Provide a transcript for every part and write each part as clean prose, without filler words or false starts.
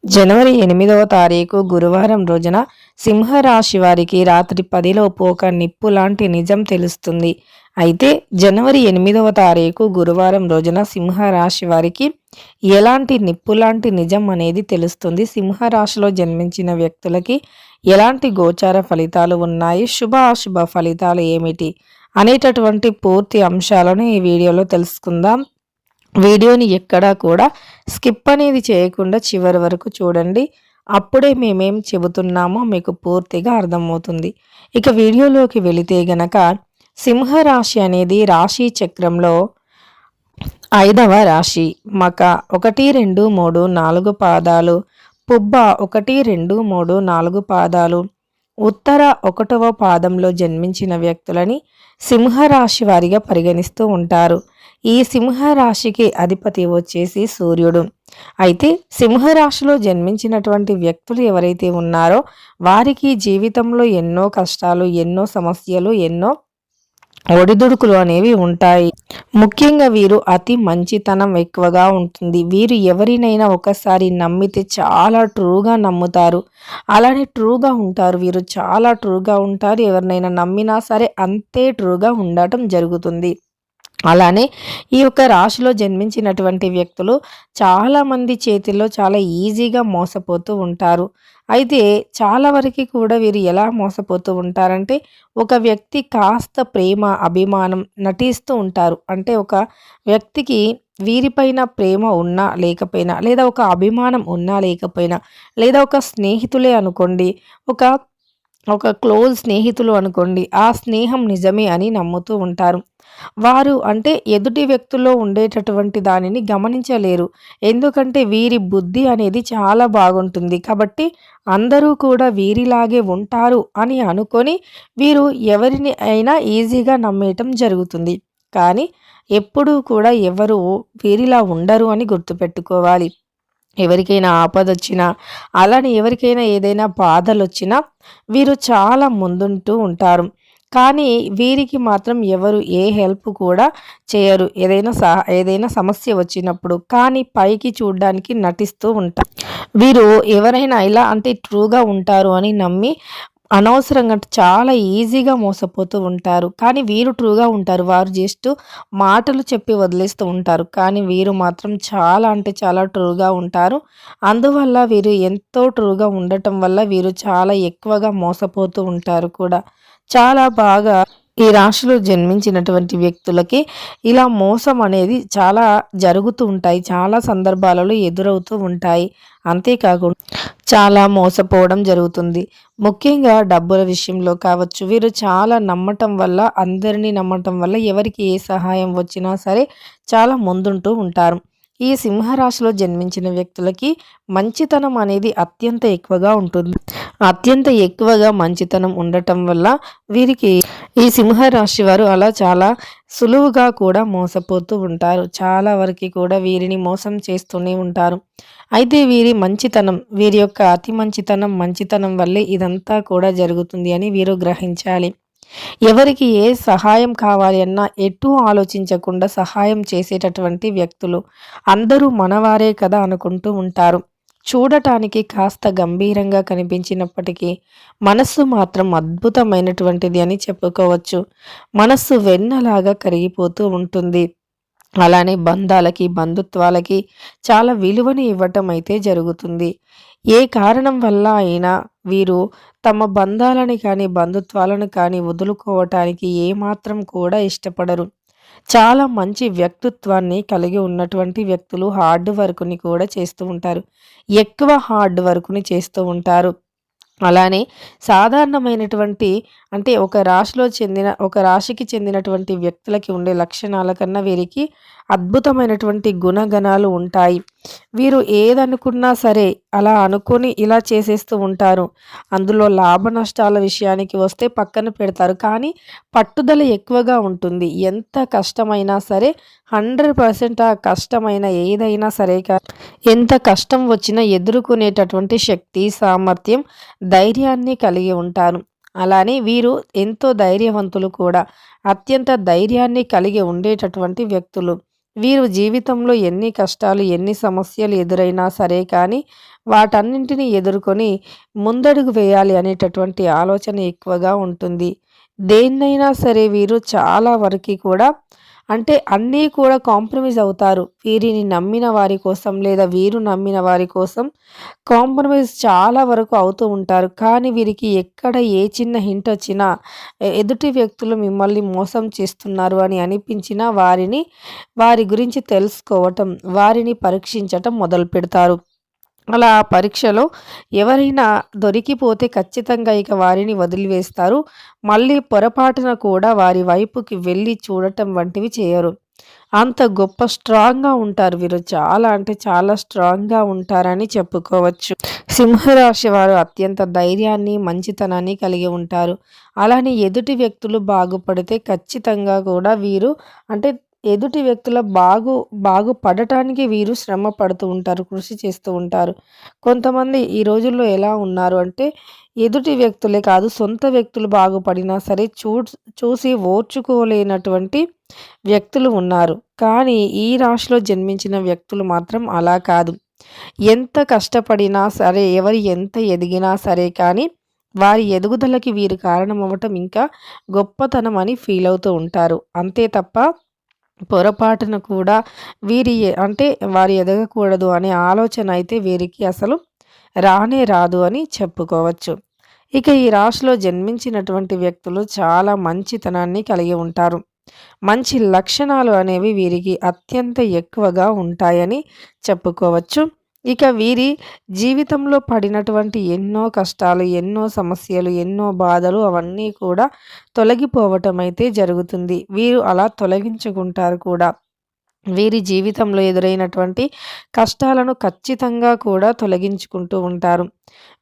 జనవరి 8వ తారీఖు గురువారం రోజున సింహరాశి వారికి రాత్రి 10లోపు ఒక నిప్పు లాంటి నిజం తెలుస్తుంది. అయితే జనవరి 8వ తారీఖు గురువారం రోజున సింహరాశి వారికి ఎలాంటి నిప్పు లాంటి నిజం అనేది తెలుస్తుంది. సింహరాశిలో జన్మించిన వ్యక్తులకి ఎలాంటి గోచార ఫలితాలు ఉన్నాయి, శుభ అశుభ ఫలితాలు ఏమిటి అనేటటువంటి పూర్తి అంశాలను ఈ వీడియోలో తెలుసుకుందాం. వీడియోని ఎక్కడా కూడా స్కిప్ అనేది చేయకుండా చివరి వరకు చూడండి. అప్పుడే మేమేం చెబుతున్నామో మీకు పూర్తిగా అర్థమవుతుంది. ఇక వీడియోలోకి వెళితే గనక సింహరాశి అనేది రాశి చక్రంలో 5వ రాశి. మక 1, 2, 3, 4 పాదాలు, పుబ్బ 1, 2, 3, 4 పాదాలు, ఉత్తర 1వ పాదంలో జన్మించిన వ్యక్తులని సింహరాశి వారిగా పరిగణిస్తూ ఉంటారు. ఈ సింహరాశికి అధిపతి వచ్చేసి సూర్యుడు. అయితే సింహరాశిలో జన్మించినటువంటి వ్యక్తులు ఎవరైతే ఉన్నారో వారికి జీవితంలో ఎన్నో కష్టాలు, ఎన్నో సమస్యలు, ఎన్నో ఒడిదుడుకులు అనేవి ఉంటాయి. ముఖ్యంగా వీరు అతి మంచితనం ఎక్కువగా ఉంటుంది. వీరు ఎవరినైనా ఒకసారి నమ్మితే చాలా ట్రూగా నమ్ముతారు. అలానే ట్రూగా ఉంటారు. వీరు చాలా ట్రూగా ఉంటారు. ఎవరినైనా నమ్మినా సరే అంతే ట్రూగా ఉండటం జరుగుతుంది. అలానే ఈ యొక్క రాశిలో జన్మించినటువంటి వ్యక్తులు చాలామంది చేతిలో చాలా ఈజీగా మోసపోతూ ఉంటారు. అయితే చాలా వరకు కూడా వీరు ఎలా మోసపోతూ ఉంటారంటే, ఒక వ్యక్తి కాస్త ప్రేమ అభిమానం నటిస్తూ ఉంటారు. అంటే ఒక వ్యక్తికి వీరిపైన ప్రేమ ఉన్నా లేకపోయినా, లేదా ఒక అభిమానం ఉన్నా లేకపోయినా, లేదా ఒక స్నేహితులే అనుకోండి, ఒక ఒక క్లోజ్ స్నేహితులు అనుకోండి, ఆ స్నేహం నిజమే అని నమ్ముతూ ఉంటారు. వారు అంటే ఎదుటి వ్యక్తుల్లో ఉండేటటువంటి దానిని గమనించలేరు. ఎందుకంటే వీరి బుద్ధి అనేది చాలా బాగుంటుంది. కాబట్టి అందరూ కూడా వీరిలాగే ఉంటారు అని అనుకొని వీరు ఎవరిని అయినా ఈజీగా నమ్మేయటం జరుగుతుంది. కానీ ఎప్పుడూ కూడా ఎవరు వీరిలా ఉండరు అని గుర్తుపెట్టుకోవాలి. ఎవరికైనా ఆపదొచ్చినా, అలానే ఎవరికైనా ఏదైనా బాధలొచ్చినా వీరు చాలా ముందుంటూ ఉంటారు. కానీ వీరికి మాత్రం ఎవరు ఏ హెల్ప్ కూడా చేయరు. ఏదైనా సమస్య వచ్చినప్పుడు. కానీ పైకి చూడ్డానికి నటిస్తూ ఉంటారు. వీరు ఎవరైనా ఇలా అంటే ట్రూగా ఉంటారు అని నమ్మి అనవసరంగా చాలా ఈజీగా మోసపోతూ ఉంటారు. కానీ వీరు ట్రూగా ఉంటారు. వారు జస్ట్ మాటలు చెప్పి వదిలేస్తూ ఉంటారు. కానీ వీరు మాత్రం చాలా అంటే చాలా ట్రూగా ఉంటారు. అందువల్ల వీరు ఎంతో ట్రూగా ఉండటం వల్ల వీరు చాలా ఎక్కువగా మోసపోతూ ఉంటారు కూడా. చాలా బాగా ఈ రాశిలో జన్మించినటువంటి వ్యక్తులకి ఇలా మోసం అనేది చాలా జరుగుతూ ఉంటాయి. చాలా సందర్భాలలో ఎదురవుతూ ఉంటాయి. అంతేకాకుండా చాలా మోసపోవడం జరుగుతుంది. ముఖ్యంగా డబ్బుల విషయంలో కావచ్చు, వీరు చాలా నమ్మటం వల్ల, అందరినీ నమ్మటం వల్ల ఎవరికి ఏ సహాయం వచ్చినా సరే చాలా ముందుంటూ ఉంటారు. ఈ సింహరాశిలో జన్మించిన వ్యక్తులకి మంచితనం అనేది అత్యంత ఎక్కువగా ఉంటుంది. అత్యంత ఎక్కువగా మంచితనం ఉండటం వల్ల వీరికి ఈ సింహరాశి వారు అలా చాలా సులువుగా కూడా మోసపోతూ ఉంటారు. చాలా వరకు కూడా వీరిని మోసం చేస్తూనే ఉంటారు. అయితే వీరి మంచితనం, వీరి యొక్క అతి మంచితనం వల్లే ఇదంతా కూడా జరుగుతుంది అని వీరు గ్రహించాలి. ఎవరికి ఏ సహాయం కావాలి అన్నా ఎటూ ఆలోచించకుండా సహాయం చేసేటటువంటి వ్యక్తులు. అందరూ మనవారే కదా అనుకుంటూ ఉంటారు. చూడటానికి కాస్త గంభీరంగా కనిపించినప్పటికీ మనస్సు మాత్రం అద్భుతమైనటువంటిది అని చెప్పుకోవచ్చు. మనస్సు వెన్నలాగా కరిగిపోతూ ఉంటుంది. అలానే బంధాలకి, బంధుత్వాలకి చాలా విలువని ఇవ్వటం అయితే జరుగుతుంది. ఏ కారణం వల్ల అయినా వీరు తమ బంధాలని కానీ, బంధుత్వాలను కానీ వదులుకోవటానికి ఏమాత్రం కూడా ఇష్టపడరు. చాలా మంచి వ్యక్తిత్వాన్ని కలిగి ఉన్నటువంటి వ్యక్తులు హార్డ్ వర్క్‌ని కూడా చేస్తూ ఉంటారు. ఎక్కువ హార్డ్ వర్క్‌ని చేస్తూ ఉంటారు. అలానే సాధారణమైనటువంటి అంటే ఒక రాశికి చెందినటువంటి వ్యక్తులకి ఉండే లక్షణాల కన్నా వీరికి అద్భుతమైనటువంటి గుణగణాలు ఉంటాయి. వీరు ఏదనుకున్నా సరే అలా అనుకొని ఇలా చేసేస్తూ ఉంటారు. అందులో లాభ నష్టాల విషయానికి వస్తే పక్కన పెడతారు. కానీ పట్టుదల ఎక్కువగా ఉంటుంది. ఎంత కష్టమైనా సరే 100% ఆ కష్టమైన ఏదైనా సరే ఎంత కష్టం వచ్చినా ఎదుర్కొనేటటువంటి శక్తి, సామర్థ్యం, ధైర్యాన్ని కలిగి ఉంటారు. అలానే వీరు ఎంతో ధైర్యవంతులు కూడా. అత్యంత ధైర్యాన్ని కలిగి ఉండేటటువంటి వ్యక్తులు. వీరు జీవితంలో ఎన్ని కష్టాలు, ఎన్ని సమస్యలు ఎదురైనా సరే కానీ, వాటన్నింటిని ఎదుర్కొని ముందడుగు వేయాలి అనేటటువంటి ఆలోచన ఎక్కువగా ఉంటుంది. దేన్నైనా సరే వీరు చాలా వరకి కూడా అంటే అన్నీ కూడా కాంప్రమైజ్ అవుతారు. వీరిని నమ్మిన వారి కోసం లేదా వీరు నమ్మిన వారి కోసం కాంప్రమైజ్ చాలా వరకు అవుతూ ఉంటారు. కానీ వీరికి ఎక్కడ ఏ చిన్న హింట్ వచ్చినా ఎదుటి వ్యక్తులు మిమ్మల్ని మోసం చేస్తున్నారు అని అనిపించినా వారి గురించి తెలుసుకోవటం, వారిని పరీక్షించటం మొదలుపెడతారు. అలా ఆ పరీక్షలో ఎవరైనా దొరికిపోతే ఖచ్చితంగా ఇక వారిని వదిలివేస్తారు. మళ్ళీ పొరపాటున కూడా వారి వైపుకి వెళ్ళి చూడటం వంటివి చేయరు. అంత గొప్ప స్ట్రాంగ్‌గా ఉంటారు వీరు. చాలా అంటే చాలా స్ట్రాంగ్‌గా ఉంటారని చెప్పుకోవచ్చు. సింహరాశి వారు అత్యంత ధైర్యాన్ని, మంచితనాన్ని కలిగి ఉంటారు. అలానే ఎదుటి వ్యక్తులు బాగుపడితే ఖచ్చితంగా కూడా వీరు అంటే ఎదుటి వ్యక్తుల బాగుపడటానికి వీరు శ్రమ పడుతూ ఉంటారు. కృషి చేస్తూ ఉంటారు. కొంతమంది ఈ రోజుల్లో ఎలా ఉన్నారు అంటే ఎదుటి వ్యక్తులే కాదు సొంత వ్యక్తులు బాగుపడినా సరే చూసి ఓర్చుకోలేనటువంటి వ్యక్తులు ఉన్నారు. కానీ ఈ రాశిలో జన్మించిన వ్యక్తులు మాత్రం అలా కాదు. ఎంత కష్టపడినా సరే, ఎవరు ఎంత ఎదిగినా సరే కానీ వారి ఎదుగుదలకి వీరు కారణమవ్వటం ఇంకా గొప్పతనం అని ఫీల్ అవుతూ ఉంటారు. అంతే తప్ప పొరపాటున కూడా అంటే వారు ఎదగకూడదు అనే ఆలోచన అయితే వీరికి అసలు రానే రాదు అని చెప్పుకోవచ్చు. ఇక ఈ రాశిలో జన్మించినటువంటి వ్యక్తులు చాలా మంచితనాన్ని కలిగి ఉంటారు. మంచి లక్షణాలు అనేవి వీరికి అత్యంత ఎక్కువగా ఉంటాయని చెప్పుకోవచ్చు. ఇక వీరి జీవితంలో పడినటువంటి ఎన్నో కష్టాలు, ఎన్నో సమస్యలు, ఎన్నో బాధలు అవన్నీ కూడా తొలగిపోవటం అయితే జరుగుతుంది. వీరు అలా తొలగించుకుంటారు కూడా. వీరి జీవితంలో ఎదురైనటువంటి కష్టాలను ఖచ్చితంగా కూడా తొలగించుకుంటూ ఉంటారు.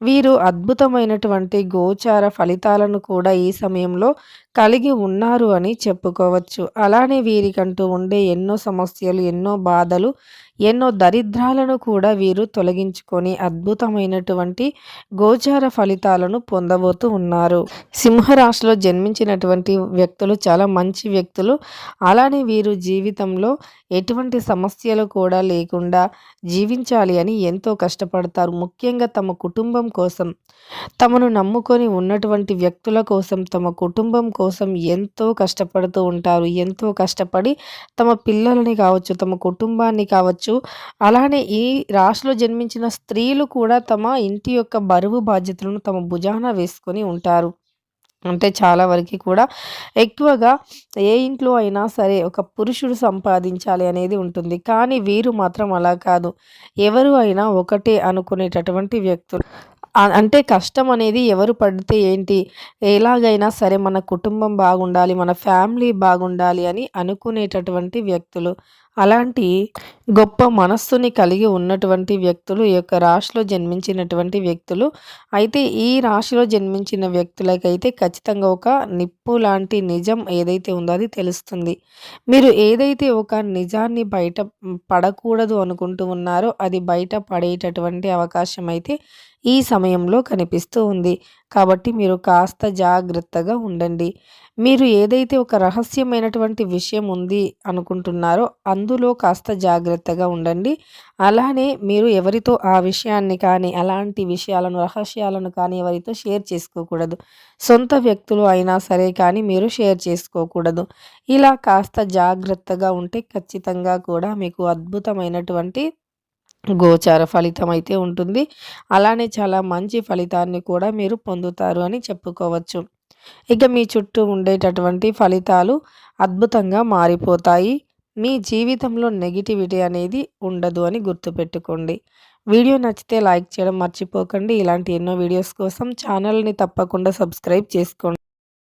వీరు అద్భుతమైనటువంటి గోచార ఫలితాలను కూడా ఈ సమయంలో కలిగి ఉన్నారు అని చెప్పుకోవచ్చు. అలానే వీరికంటూ ఉండే ఎన్నో సమస్యలు, ఎన్నో బాధలు, ఎన్నో దరిద్రాలను కూడా వీరు తొలగించుకొని అద్భుతమైనటువంటి గోచార ఫలితాలను పొందబోతూ ఉన్నారు. సింహరాశిలో జన్మించినటువంటి వ్యక్తులు చాలా మంచి వ్యక్తులు. అలానే వీరు జీవితంలో ఎటువంటి సమస్యలు కూడా లేకుండా జీవించాలి అని ఎంతో కష్టపడతారు. ముఖ్యంగా తమ కుటుంబం కోసం, తమను నమ్ముకొని ఉన్నటువంటి వ్యక్తుల కోసం, తమ కుటుంబం కోసం ఎంతో కష్టపడుతూ ఉంటారు. ఎంతో కష్టపడి తమ పిల్లలని కావచ్చు, తమ కుటుంబాన్ని కావచ్చు, అలానే ఈ రాశిలో జన్మించిన స్త్రీలు కూడా తమ ఇంటి యొక్క బరువు బాధ్యతలను తమ భుజాన వేసుకొని ఉంటారు. అంటే చాలా వరకి కూడా ఎక్కువగా ఏ ఇంట్లో అయినా సరే ఒక పురుషుడు సంపాదించాలి అనేది ఉంటుంది. కానీ వీరు మాత్రం అలా కాదు. ఎవరు అయినా ఒకటే అనుకునేటటువంటి వ్యక్తులు. అంటే కష్టం అనేది ఎవరు పడితే ఏంటి, ఎలాగైనా సరే మన కుటుంబం బాగుండాలి, మన ఫ్యామిలీ బాగుండాలి అని అనుకునేటటువంటి వ్యక్తులు. అలాంటి గొప్ప మనస్సుని కలిగి ఉన్నటువంటి వ్యక్తులు ఈ యొక్క రాశిలో జన్మించినటువంటి వ్యక్తులు. అయితే ఈ రాశిలో జన్మించిన వ్యక్తులకైతే ఖచ్చితంగా ఒక నిప్పు లాంటి నిజం ఏదైతే ఉందో అది తెలుస్తుంది. మీరు ఏదైతే ఒక నిజాన్ని బయట పడకూడదు అనుకుంటూ ఉన్నారో అది బయట పడేటటువంటి అవకాశం అయితే ఈ సమయంలో కనిపిస్తూ ఉంది. కాబట్టి మీరు కాస్త జాగ్రత్తగా ఉండండి. మీరు ఏదైతే ఒక రహస్యమైనటువంటి విషయం ఉంది అనుకుంటున్నారో అందులో కాస్త జాగ్రత్తగా ఉండండి. అలానే మీరు ఎవరితో ఆ విషయాన్ని కానీ అలాంటి విషయాలను రహస్యాలను కానీ ఎవరితో షేర్ చేసుకోకూడదు. సొంత వ్యక్తులు అయినా సరే కానీ మీరు షేర్ చేసుకోకూడదు. ఇలా కాస్త జాగ్రత్తగా ఉంటే ఖచ్చితంగా కూడా మీకు అద్భుతమైనటువంటి గోచార ఫలితం అయితే ఉంటుంది. అలానే చాలా మంచి ఫలితాన్ని కూడా మీరు పొందుతారు అని చెప్పుకోవచ్చు. ఇక మీ చుట్టూ ఉండేటటువంటి ఫలితాలు అద్భుతంగా మారిపోతాయి. మీ జీవితంలో నెగిటివిటీ అనేది ఉండదు అని గుర్తుపెట్టుకోండి. వీడియో నచ్చితే లైక్ చేయడం మర్చిపోకండి. ఇలాంటి ఎన్నో వీడియోస్ కోసం ఛానల్ని తప్పకుండా సబ్స్క్రైబ్ చేసుకోండి.